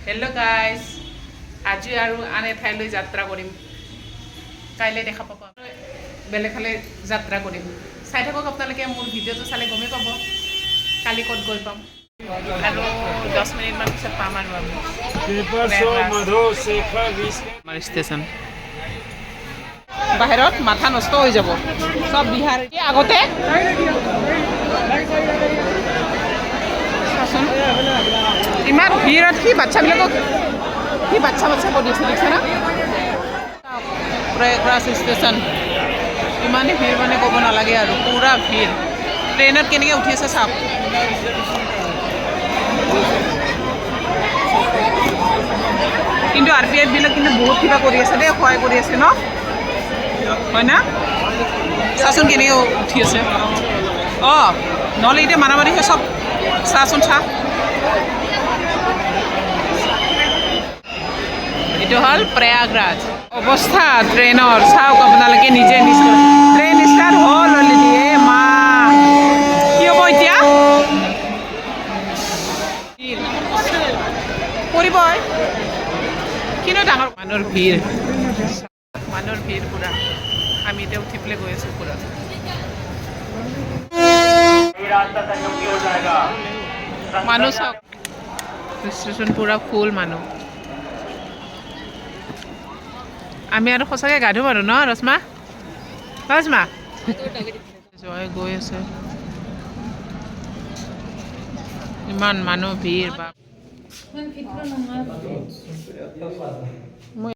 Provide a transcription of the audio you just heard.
Hello' guys, আজি আৰু আন এঠাইলৈ যাত্ৰা কৰিম। কাইলৈ দেখা পাব বেলেগ ফালে যাত্ৰা কৰিম। চাই থাকক আপোনালোকে, মোৰ ভিডিঅ'টো চালে গমেই পাব কালি ক'ত গৈ পাম। আৰু 10 মিনিটমান পিছত পাম আৰু আমি আমাৰ ষ্টেচন। বাহিৰত মাথা নষ্ট হৈ যাব চব বিহাৰ আগতে। ইমান ভিৰত কি বাচ্চাবিলাকক কি বাচ্চা কৰি আছে দেখিছে না? প্ৰয়াগৰাজ ষ্টেচন ইমানেই ভিৰ মানে ক'ব নালাগে আৰু পুৰা ভিৰ। ট্ৰেইনত কেনেকৈ উঠি আছে চাওক। কিন্তু RPF বিলাক কিন্তু বহুত কিবা কৰি আছে দেই, সহায় কৰি আছে ন, হয় না? চাচোন কেনেকৈ উঠি আছে। অঁ, নহ'লে এতিয়া মাৰামাৰিহে চব। চাচোন চা, এইটো হ'ল প্ৰয়াগৰাজ। অৱস্থা ট্ৰেইনৰ চাওক আপোনালোকে নিজে নিশ্চয়। ট্ৰেইন ষ্টাৰ্ট হ'ল অলৰেডি। মা কি হ'ব এতিয়া? পৰিবই, কিন্তু ডাঙৰ মানুহৰ ভিৰ পূৰা। আমি এতিয়া উঠি পেলাই গৈ আছোঁ পূৰা। মানুহ চাওক, ষ্টেচন পূৰা ফুল মানুহ। আমি আৰু সঁচাকৈ গা ধুম আৰু ন ৰশ্মা? ৰশ্মা জয় গৈ আছে, ইমান মানুহ ভিৰ। বা